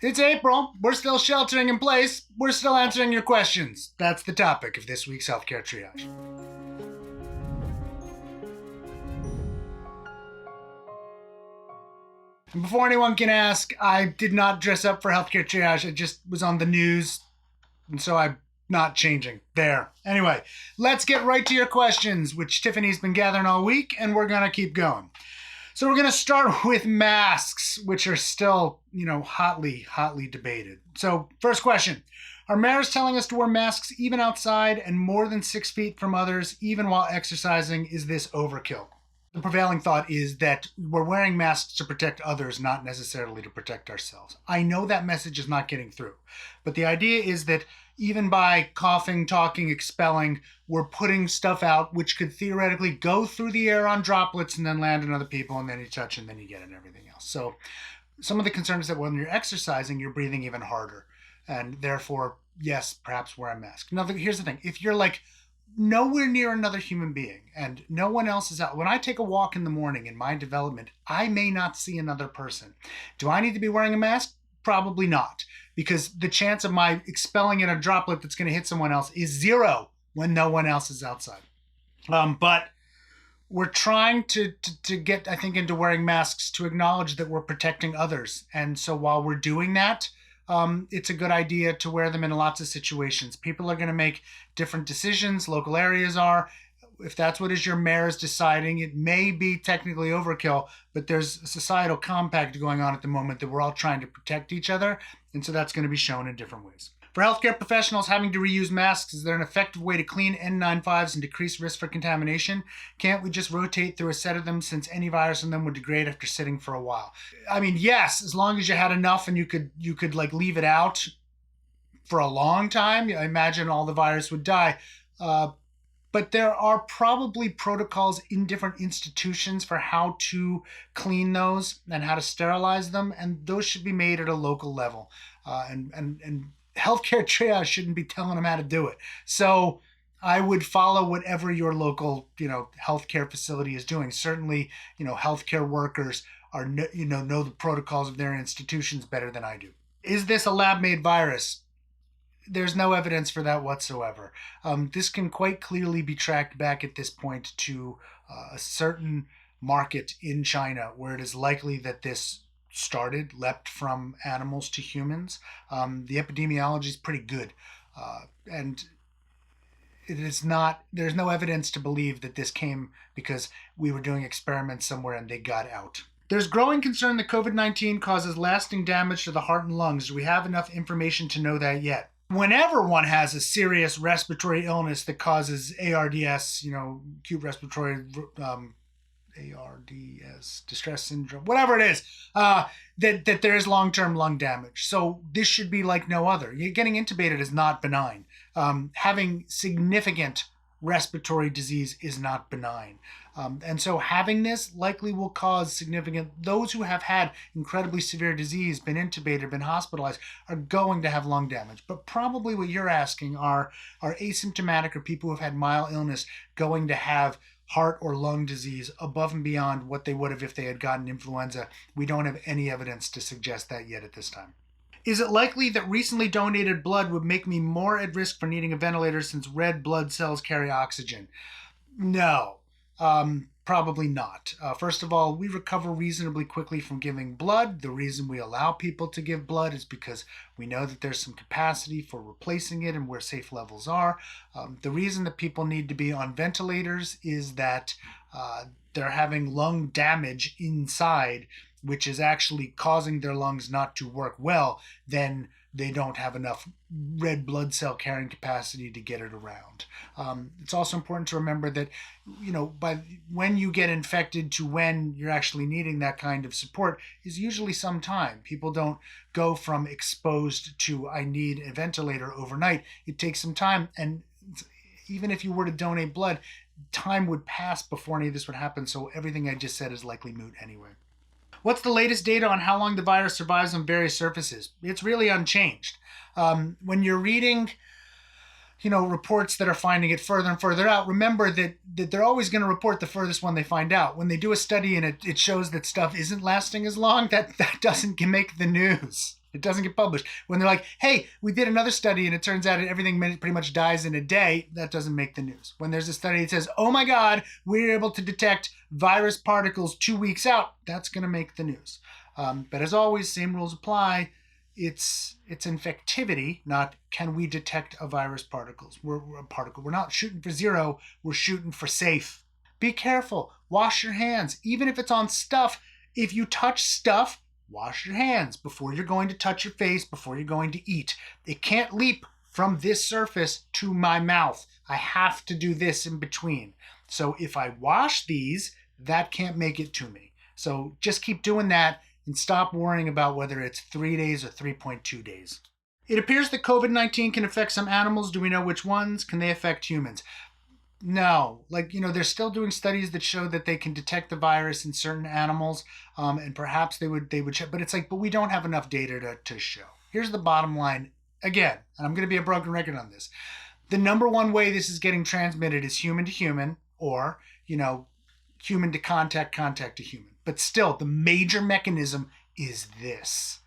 It's April. We're still sheltering in place. We're still answering your questions. That's the topic of this week's Healthcare Triage. And before anyone can ask, I did not dress up for Healthcare Triage. I just was on the news, and so I'm not changing. There. Anyway, let's get right to your questions, which Tiffany's been gathering all week, and we're going to keep going. So we're going to start with masks, which are still, hotly debated. So first question, are mayors telling us to wear masks even outside and more than 6 feet from others, even while exercising? Is this overkill? The prevailing thought is that we're wearing masks to protect others, not necessarily to protect ourselves. I know that message is not getting through, but the idea is that even by coughing, talking, expelling, we're putting stuff out which could theoretically go through the air on droplets and then land on other people, and then you touch and then you get it and everything else. So some of the concern is that when you're exercising, you're breathing even harder. And therefore, yes, perhaps wear a mask. Now, here's the thing. If you're like nowhere near another human being and no one else is out, when I take a walk in the morning in my development, I may not see another person. Do I need to be wearing a mask? Probably not, because the chance of my expelling in a droplet that's going to hit someone else is zero when no one else is outside. But we're trying to get, I think, into wearing masks to acknowledge that we're protecting others. And so while we're doing that, it's a good idea to wear them in lots of situations. People are going to make different decisions. Local areas are. If that's what is your mayor is deciding, it may be technically overkill, but there's a societal compact going on at the moment that we're all trying to protect each other. And so that's going to be shown in different ways. For healthcare professionals having to reuse masks, is there an effective way to clean N95s and decrease risk for contamination? Can't we just rotate through a set of them, since any virus in them would degrade after sitting for a while? I mean, yes, as long as you had enough and you could like leave it out for a long time, I imagine all the virus would die. But there are probably protocols in different institutions for how to clean those and how to sterilize them, and those should be made at a local level. And healthcare triage shouldn't be telling them how to do it. So I would follow whatever your local, healthcare facility is doing. Certainly, healthcare workers are, know the protocols of their institutions better than I do. Is this a lab-made virus? There's no evidence for that whatsoever. This can quite clearly be tracked back at this point to a certain market in China where it is likely that this leapt from animals to humans. The epidemiology is pretty good. And it is not, there's no evidence to believe that this came because we were doing experiments somewhere and they got out. There's growing concern that COVID-19 causes lasting damage to the heart and lungs. Do we have enough information to know that yet? Whenever one has a serious respiratory illness that causes ARDS, acute respiratory ARDS, distress syndrome, whatever it is, that there is long-term lung damage. So this should be like no other. Getting intubated is not benign. Having significant respiratory disease is not benign. And so having this likely will cause those who have had incredibly severe disease, been intubated, been hospitalized, are going to have lung damage. But probably what you're asking are asymptomatic or people who have had mild illness going to have heart or lung disease above and beyond what they would have if they had gotten influenza. We don't have any evidence to suggest that yet at this time. Is it likely that recently donated blood would make me more at risk for needing a ventilator since red blood cells carry oxygen? No, probably not. First of all, we recover reasonably quickly from giving blood. The reason we allow people to give blood is because we know that there's some capacity for replacing it and where safe levels are. The reason that people need to be on ventilators is that they're having lung damage inside, which is actually causing their lungs not to work well. Then they don't have enough red blood cell carrying capacity to get it around. It's also important to remember that, by when you get infected to when you're actually needing that kind of support is usually some time. People don't go from exposed to I need a ventilator overnight. It takes some time. And even if you were to donate blood, time would pass before any of this would happen. So everything I just said is likely moot anyway. What's the latest data on how long the virus survives on various surfaces? It's really unchanged. When you're reading, reports that are finding it further and further out, remember that they're always going to report the furthest one they find out. When they do a study and it shows that stuff isn't lasting as long, that doesn't make the news. It doesn't get published. When they're like, hey, we did another study and it turns out everything pretty much dies in a day, that doesn't make the news. When there's a study that says, oh my God, we're able to detect virus particles 2 weeks out, that's going to make the news. But as always, same rules apply. It's infectivity, not can we detect a virus particles. We're a particle. We're not shooting for zero. We're shooting for safe. Be careful. Wash your hands. Even if it's on stuff, if you touch stuff, wash your hands before you're going to touch your face, before you're going to eat. It can't leap from this surface to my mouth. I have to do this in between. So if I wash these, that can't make it to me. So just keep doing that and stop worrying about whether it's 3 days or 3.2 days. It appears that COVID-19 can affect some animals. Do we know which ones? Can they affect humans? No, they're still doing studies that show that they can detect the virus in certain animals, and perhaps they would check, but but we don't have enough data to show. Here's the bottom line, again, and I'm going to be a broken record on this. The number one way this is getting transmitted is human to human, or, human to contact to human. But still, the major mechanism is this.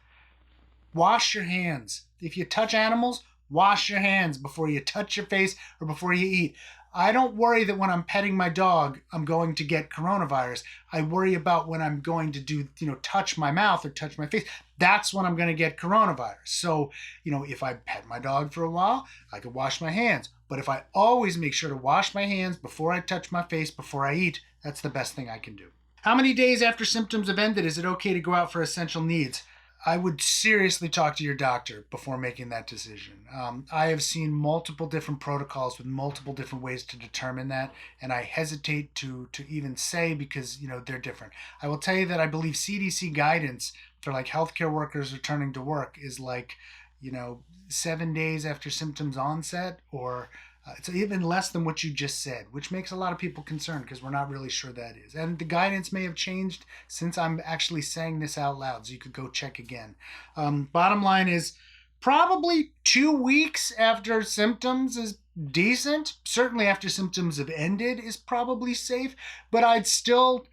Wash your hands. If you touch animals, wash your hands before you touch your face or before you eat. I don't worry that when I'm petting my dog, I'm going to get coronavirus. I worry about when I'm going to touch my mouth or touch my face. That's when I'm going to get coronavirus. So, if I pet my dog for a while, I could wash my hands. But if I always make sure to wash my hands before I touch my face, before I eat, that's the best thing I can do. How many days after symptoms have ended is it okay to go out for essential needs? I would seriously talk to your doctor before making that decision. I have seen multiple different protocols with multiple different ways to determine that, and I hesitate to even say because, they're different. I will tell you that I believe CDC guidance for healthcare workers returning to work is 7 days after symptoms onset, or it's even less than what you just said, which makes a lot of people concerned because we're not really sure that is. And the guidance may have changed since I'm actually saying this out loud, so you could go check again. Bottom line is probably 2 weeks after symptoms is decent. Certainly after symptoms have ended is probably safe, but I'd still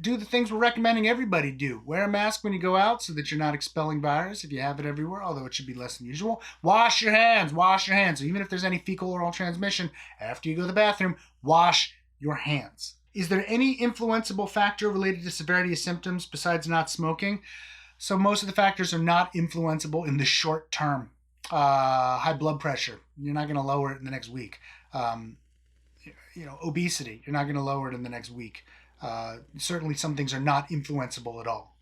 do the things we're recommending everybody do. Wear a mask when you go out so that you're not expelling virus if you have it everywhere, although it should be less than usual. Wash your hands. So even if there's any fecal oral transmission, after you go to the bathroom, wash your hands. Is there any influenceable factor related to severity of symptoms besides not smoking? So most of the factors are not influenceable in the short term. High blood pressure, you're not going to lower it in the next week. Obesity, you're not going to lower it in the next week. Certainly some things are not influenceable at all.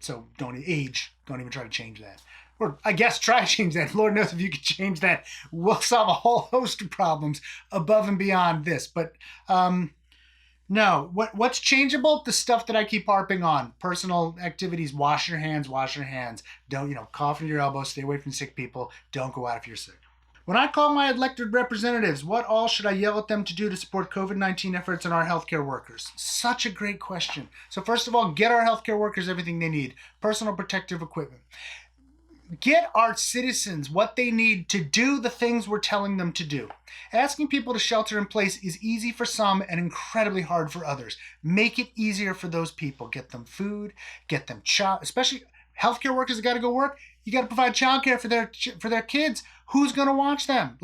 So don't even try to change that. Or I guess try to change that. Lord knows if you could change that, we'll solve a whole host of problems above and beyond this. But no, what's changeable? The stuff that I keep harping on. Personal activities, wash your hands. Don't, cough into your elbow, stay away from sick people. Don't go out if you're sick. When I call my elected representatives, what all should I yell at them to do to support COVID-19 efforts and our healthcare workers? Such a great question. So first of all, get our healthcare workers everything they need. Personal protective equipment. Get our citizens what they need to do the things we're telling them to do. Asking people to shelter in place is easy for some and incredibly hard for others. Make it easier for those people. Get them food, get them especially healthcare workers that got to go work. You got to provide childcare for their kids. Who's going to watch them?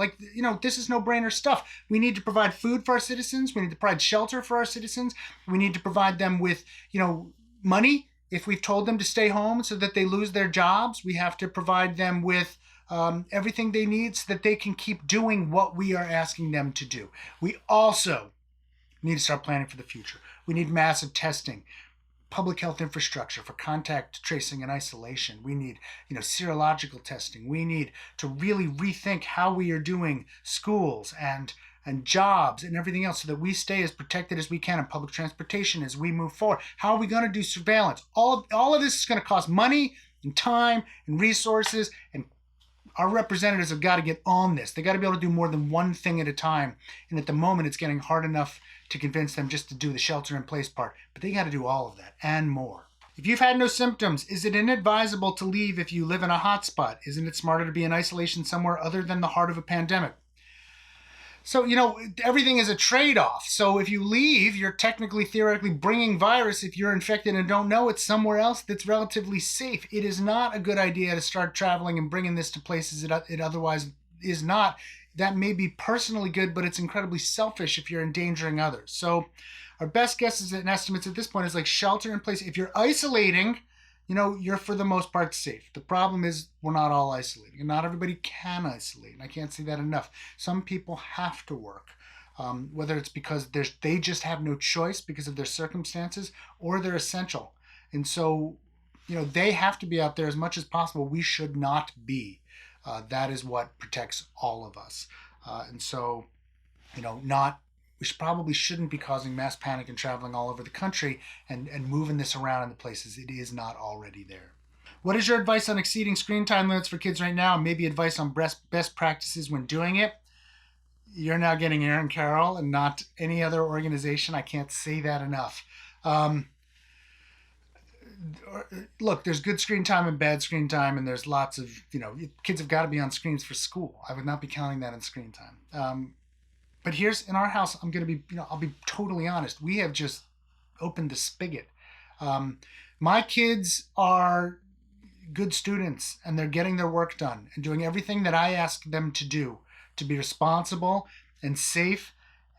This is no-brainer stuff. We need to provide food for our citizens. We need to provide shelter for our citizens. We need to provide them with, money. If we've told them to stay home so that they lose their jobs, we have to provide them with everything they need so that they can keep doing what we are asking them to do. We also need to start planning for the future. We need massive testing, public health infrastructure for contact tracing and isolation. We need, serological testing. We need to really rethink how we are doing schools and jobs and everything else so that we stay as protected as we can in public transportation as we move forward. How are we going to do surveillance? All of this is going to cost money and time and resources, and our representatives have got to get on this. They got to be able to do more than one thing at a time. And at the moment, it's getting hard enough to convince them just to do the shelter in place part, but they got to do all of that and more. If you've had no symptoms, is it inadvisable to leave if you live in a hotspot? Isn't it smarter to be in isolation somewhere other than the heart of a pandemic? So, everything is a trade-off. So if you leave, you're technically, theoretically bringing virus if you're infected and don't know it somewhere else that's relatively safe. It is not a good idea to start traveling and bringing this to places it otherwise is not. That may be personally good, but it's incredibly selfish if you're endangering others. So our best guesses and estimates at this point is like shelter in place. If you're isolating, you're for the most part safe. The problem is we're not all isolating, and not everybody can isolate. And I can't say that enough. Some people have to work, whether it's because they just have no choice because of their circumstances, or they're essential. And so, they have to be out there as much as possible. We should not be. That is what protects all of us. And so, not we probably shouldn't be causing mass panic and traveling all over the country and moving this around in the places it is not already there. What is your advice on exceeding screen time limits for kids right now? Maybe advice on best practices when doing it? You're now getting Aaron Carroll and not any other organization. I can't say that enough. Look, there's good screen time and bad screen time, and there's lots of, kids have got to be on screens for school. I would not be counting that in screen time. But here's in our house, I'm going to be, I'll be totally honest. We have just opened the spigot. My kids are good students and they're getting their work done and doing everything that I ask them to do to be responsible and safe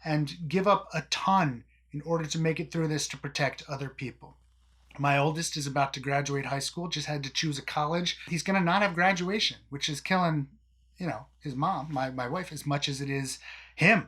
and give up a ton in order to make it through this to protect other people. My oldest is about to graduate high school, just had to choose a college. He's going to not have graduation, which is killing, his mom, my wife, as much as it is him.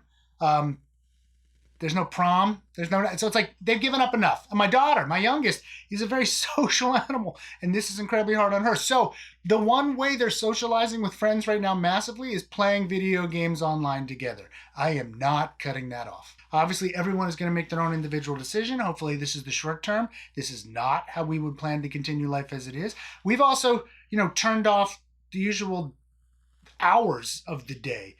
There's no prom. So it's like they've given up enough. And my daughter, my youngest, is a very social animal, and this is incredibly hard on her. So the one way they're socializing with friends right now massively is playing video games online together. I am not cutting that off. Obviously, everyone is going to make their own individual decision. Hopefully, this is the short term. This is not how we would plan to continue life as it is. We've also, turned off the usual hours of the day.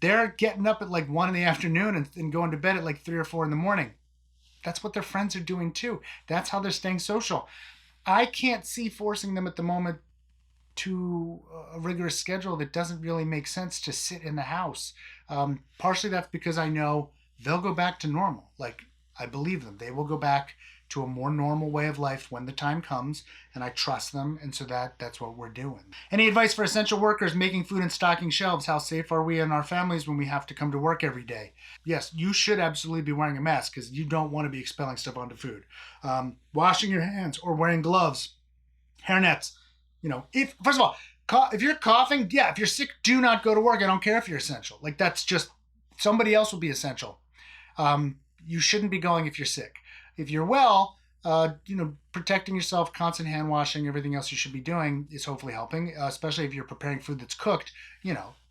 They're getting up at like 1 in the afternoon and going to bed at like 3 or 4 in the morning. That's what their friends are doing too. That's how they're staying social. I can't see forcing them at the moment to a rigorous schedule that doesn't really make sense to sit in the house. Partially that's because I know they'll go back to normal. Like, I believe them. They will go back to a more normal way of life when the time comes, and I trust them, and so that's what we're doing. Any advice for essential workers making food and stocking shelves? How safe are we and our families when we have to come to work every day? Yes, you should absolutely be wearing a mask because you don't want to be expelling stuff onto food. Washing your hands or wearing gloves, hairnets. First of all, if you're coughing, if you're sick, do not go to work. I don't care if you're essential. Like, that's just, somebody else will be essential. You shouldn't be going if you're sick. If you're well, protecting yourself, constant hand washing, everything else you should be doing is hopefully helping, especially if you're preparing food that's cooked.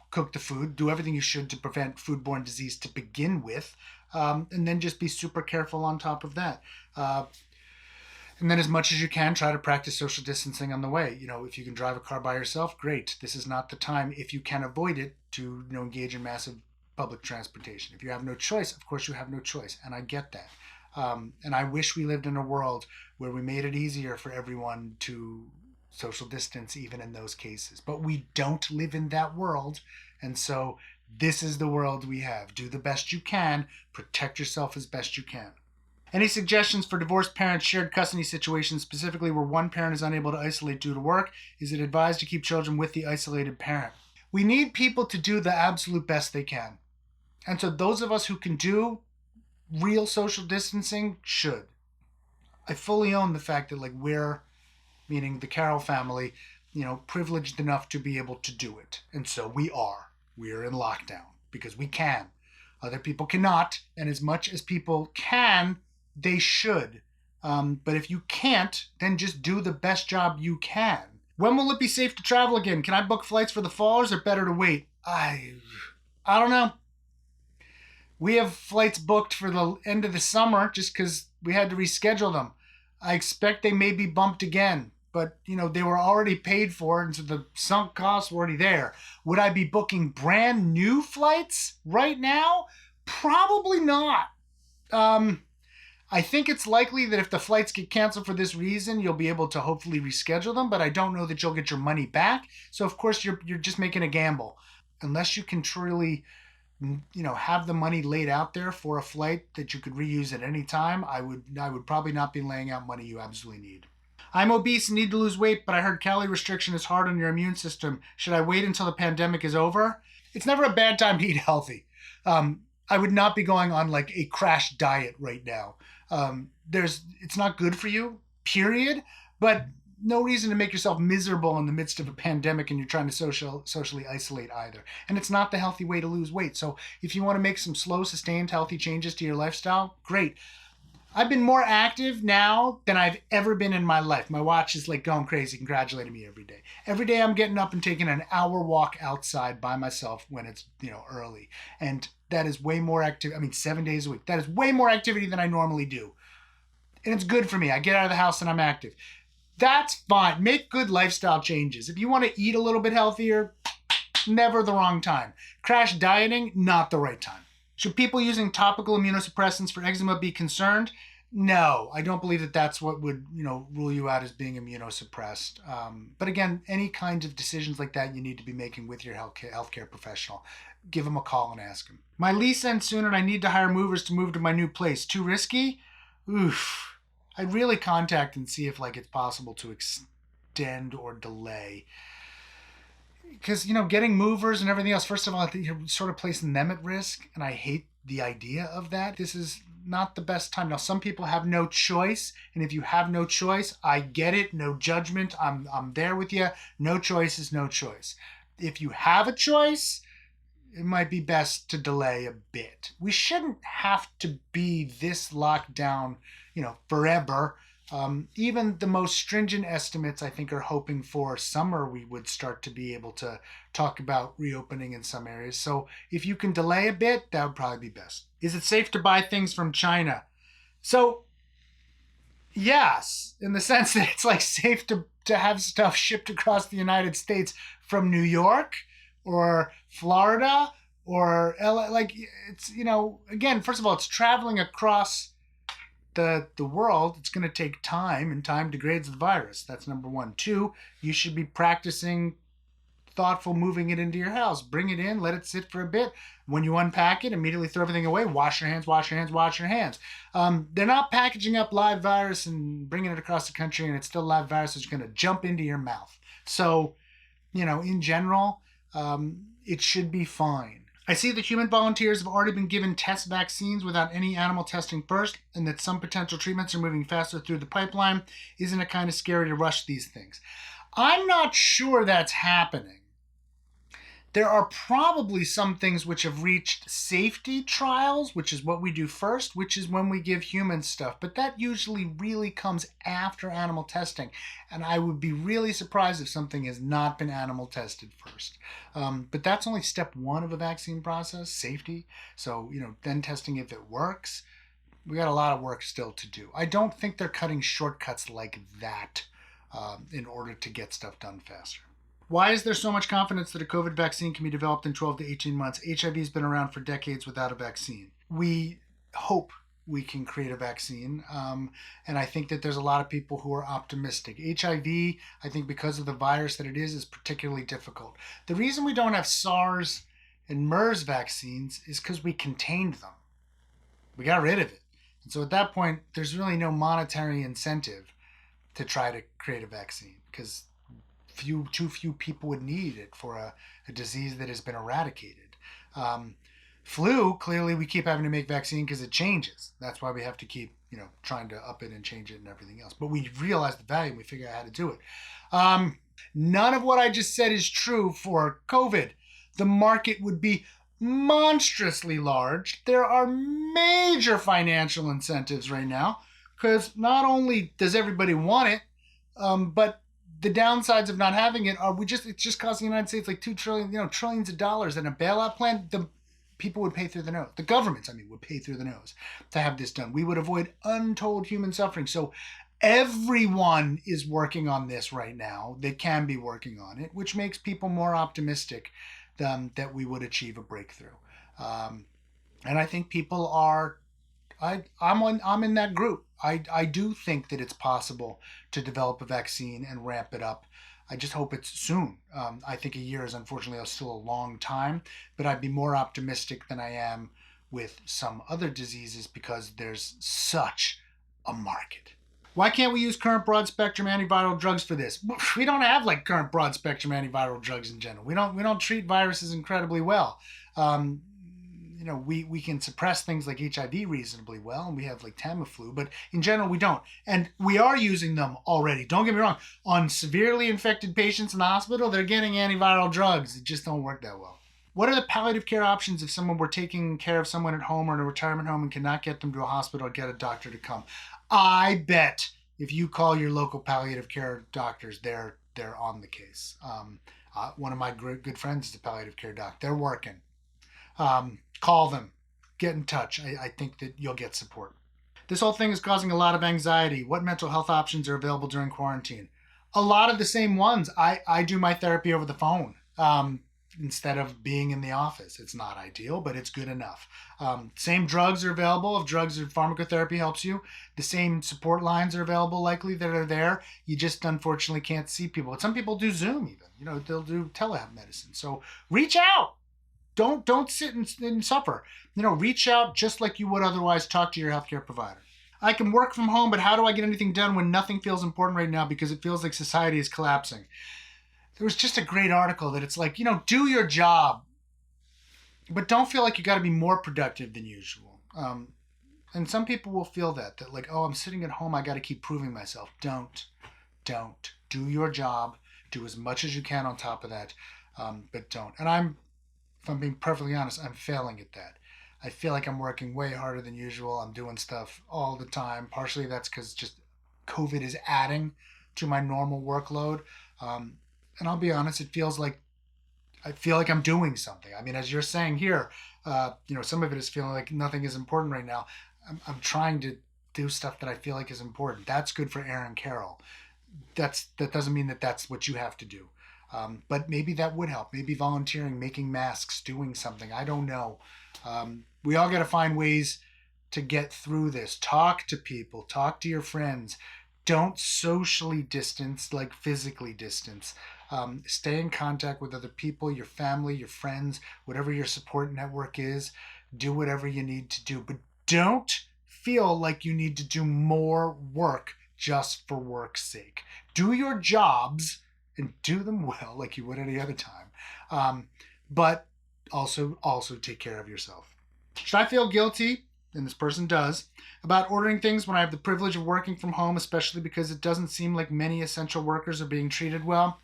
Cook the food, do everything you should to prevent foodborne disease to begin with, and then just be super careful on top of that. And then as much as you can, try to practice social distancing on the way. If you can drive a car by yourself, great. This is not the time, if you can avoid it, to engage in massive public transportation. If you have no choice, of course you have no choice, and I get that. And I wish we lived in a world where we made it easier for everyone to social distance even in those cases. But we don't live in that world, and so this is the world we have. Do the best you can. Protect yourself as best you can. Any suggestions for divorced parents' shared custody situations, specifically where one parent is unable to isolate due to work? Is it advised to keep children with the isolated parent? We need people to do the absolute best they can. And so those of us who can do real social distancing should. I fully own the fact that we're, meaning the Carroll family, privileged enough to be able to do it. And so we are. We're in lockdown because we can. Other people cannot. And as much as people can, they should. But if you can't, then just do the best job you can. When will it be safe to travel again? Can I book flights for the fall, or is it better to wait? I don't know. We have flights booked for the end of the summer just because we had to reschedule them. I expect they may be bumped again, but they were already paid for, and so the sunk costs were already there. Would I be booking brand new flights right now? Probably not. I think it's likely that if the flights get canceled for this reason, you'll be able to hopefully reschedule them, but I don't know that you'll get your money back. So of course you're just making a gamble. Unless you can truly have the money laid out there for a flight that you could reuse at any time, I would probably not be laying out money you absolutely need. I'm obese and need to lose weight, but I heard calorie restriction is hard on your immune system. Should I wait until the pandemic is over? It's never a bad time to eat healthy. I would not be going on like a crash diet right now. It's not good for you, period. But no reason to make yourself miserable in the midst of a pandemic and you're trying to socially isolate either. And it's not the healthy way to lose weight. So if you want to make some slow, sustained, healthy changes to your lifestyle, great. I've been more active now than I've ever been in my life. My watch is like going crazy, congratulating me every day. Every day I'm getting up and taking an hour walk outside by myself when it's, early. And that is way more active. 7 days a week. That is way more activity than I normally do. And it's good for me. I get out of the house and I'm active. That's fine. Make good lifestyle changes. If you want to eat a little bit healthier, never the wrong time. Crash dieting, not the right time. Should people using topical immunosuppressants for eczema be concerned? No, I don't believe that that's what would, rule you out as being immunosuppressed. But again, any kinds of decisions like that you need to be making with your healthcare professional. Give them a call and ask them. My lease ends soon and I need to hire movers to move to my new place. Too risky? Oof. I'd really contact and see if it's possible to extend or delay. Because, getting movers and everything else, first of all, you're sort of placing them at risk, and I hate the idea of that. This is not the best time. Now, some people have no choice, and if you have no choice, I get it. No judgment. I'm there with you. No choice is no choice. If you have a choice, it might be best to delay a bit. We shouldn't have to be this locked down, forever. Even the most stringent estimates, I think, are hoping for summer we would start to be able to talk about reopening in some areas. So if you can delay a bit, that would probably be best. Is it safe to buy things from China? So, yes, in the sense that it's safe to have stuff shipped across the United States from New York or Florida or LA. It's, again, first of all, it's traveling across the world. It's going to take time, and time degrades the virus. That's number one. Two, you should be practicing thoughtful moving it into your house. Bring it in, let it sit for a bit. When you unpack it, immediately throw everything away. Wash your hands, wash your hands, wash your hands. They're not packaging up live virus and bringing it across the country, and it's still live virus that's going to jump into your mouth. So, in general, it should be fine. I see that human volunteers have already been given test vaccines without any animal testing first, and that some potential treatments are moving faster through the pipeline. Isn't it kind of scary to rush these things? I'm not sure that's happening. There are probably some things which have reached safety trials, which is what we do first, which is when we give human stuff. But that usually really comes after animal testing. And I would be really surprised if something has not been animal tested first. But that's only step one of a vaccine process, safety. So, then testing if it works. We got a lot of work still to do. I don't think they're cutting shortcuts like that in order to get stuff done faster. Why is there so much confidence that a COVID vaccine can be developed in 12 to 18 months? HIV has been around for decades without a vaccine. We hope we can create a vaccine, and I think that there's a lot of people who are optimistic. HIV, I think because of the virus that it is particularly difficult. The reason we don't have SARS and MERS vaccines is because we contained them. We got rid of it. And so at that point, there's really no monetary incentive to try to create a vaccine because too few people would need it for a disease that has been eradicated. Flu, clearly we keep having to make vaccine because it changes. That's why we have to keep, trying to up it and change it and everything else. But we realize the value and we figure out how to do it. None of what I just said is true for COVID. The market would be monstrously large. There are major financial incentives right now because not only does everybody want it, but the downsides of not having it are it's just costing the United States like $2 trillion, trillions of dollars. And a bailout plan, the people would pay through the nose. The governments, would pay through the nose to have this done. We would avoid untold human suffering. So everyone is working on this right now. They can be working on it, which makes people more optimistic that we would achieve a breakthrough. And I think people are, I'm in that group. I do think that it's possible to develop a vaccine and ramp it up. I just hope it's soon. I think a year is unfortunately still a long time, but I'd be more optimistic than I am with some other diseases because there's such a market. Why can't we use current broad spectrum antiviral drugs for this? We don't have like current broad spectrum antiviral drugs in general. We don't treat viruses incredibly well. We can suppress things like HIV reasonably well, and we have like Tamiflu, but in general we don't. And we are using them already. Don't get me wrong. On severely infected patients in the hospital, they're getting antiviral drugs. It just don't work that well. What are the palliative care options if someone were taking care of someone at home or in a retirement home and cannot get them to a hospital or get a doctor to come? I bet if you call your local palliative care doctors, they're on the case. One of my good friends is a palliative care doc. They're working. Call them. Get in touch. I think that you'll get support. This whole thing is causing a lot of anxiety. What mental health options are available during quarantine? A lot of the same ones. I do my therapy over the phone. Instead of being in the office. It's not ideal, but it's good enough. Same drugs are available if drugs or pharmacotherapy helps you. The same support lines are available likely that are there. You just unfortunately can't see people. But some people do Zoom even. They'll do telemedicine. So reach out. Don't sit and suffer. Reach out just like you would otherwise talk to your healthcare provider. I can work from home, but how do I get anything done when nothing feels important right now because it feels like society is collapsing? There was just a great article that it's like, do your job, but don't feel like you got to be more productive than usual. And some people will feel that like, oh, I'm sitting at home, I got to keep proving myself. Don't do your job. Do as much as you can on top of that, but don't. And if I'm being perfectly honest, I'm failing at that. I feel like I'm working way harder than usual. I'm doing stuff all the time. Partially that's because just COVID is adding to my normal workload. And I'll be honest, I feel like I'm doing something. I mean, as you're saying here, some of it is feeling like nothing is important right now. I'm trying to do stuff that I feel like is important. That's good for Aaron Carroll. That doesn't mean that that's what you have to do. But maybe that would help. Maybe volunteering, making masks, doing something. I don't know. We all got to find ways to get through this. Talk to people. Talk to your friends. Don't socially distance like physically distance. Stay in contact with other people, your family, your friends, whatever your support network is. Do whatever you need to do. But don't feel like you need to do more work just for work's sake. Do your jobs and do them well like you would any other time. But also take care of yourself. Should I feel guilty, and this person does, about ordering things when I have the privilege of working from home, especially because it doesn't seem like many essential workers are being treated well?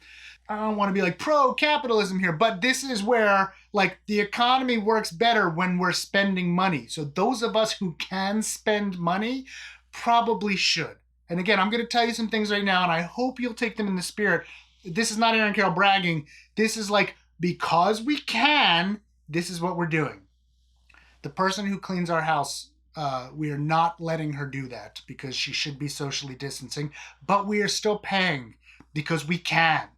I don't want to be like pro-capitalism here, but this is where like the economy works better when we're spending money. So those of us who can spend money probably should. And again, I'm going to tell you some things right now, and I hope you'll take them in the spirit. This is not Aaron Carroll bragging. This is like, because we can, this is what we're doing. The person who cleans our house, we are not letting her do that because she should be socially distancing, but we are still paying because we can.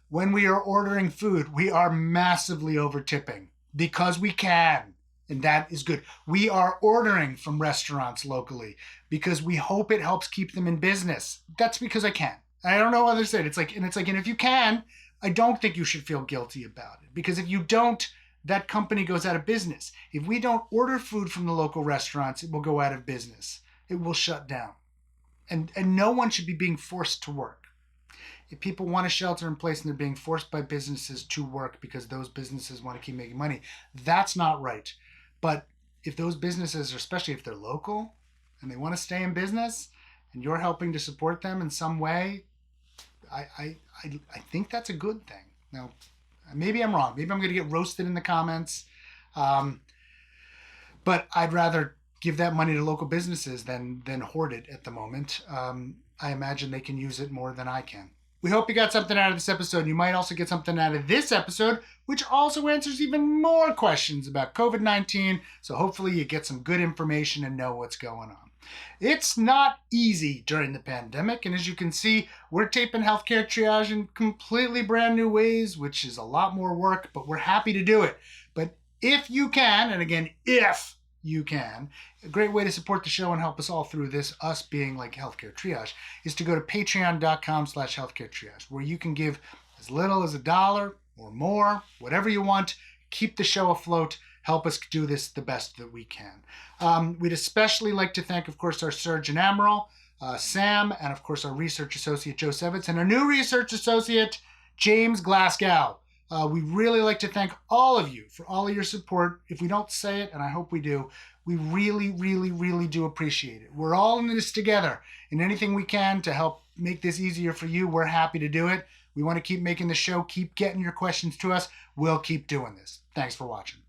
When we are ordering food, we are massively over tipping because we can, and that is good. We are ordering from restaurants locally because we hope it helps keep them in business. That's because I can. I don't know how to say it. And if you can, I don't think you should feel guilty about it, because if you don't, that company goes out of business. If we don't order food from the local restaurants, it will go out of business. It will shut down. And no one should be being forced to work. If people want to shelter in place and they're being forced by businesses to work because those businesses want to keep making money, that's not right. But if those businesses, especially if they're local and they want to stay in business and you're helping to support them in some way, I think that's a good thing. Now, maybe I'm wrong. Maybe I'm going to get roasted in the comments. But I'd rather give that money to local businesses than hoard it at the moment. I imagine they can use it more than I can. We hope you got something out of this episode. You might also get something out of this episode, which also answers even more questions about COVID-19. So hopefully you get some good information and know what's going on. It's not easy during the pandemic, and as you can see, we're taping healthcare triage in completely brand new ways, which is a lot more work, but we're happy to do it. But if you can, and again, if you can. A great way to support the show and help us all through this, us being like Healthcare Triage, is to go to patreon.com/healthcare triage, where you can give as little as $1 or more, whatever you want. Keep the show afloat. Help us do this the best that we can. We'd especially like to thank, of course, our Surgeon Admiral, Sam, and of course our Research Associate, Joe Sevitz, and our new Research Associate, James Glasgow. We really like to thank all of you for all of your support. If we don't say it, and I hope we do, we really, really, really do appreciate it. We're all in this together, and anything we can to help make this easier for you, we're happy to do it. We want to keep making the show, keep getting your questions to us. We'll keep doing this. Thanks for watching.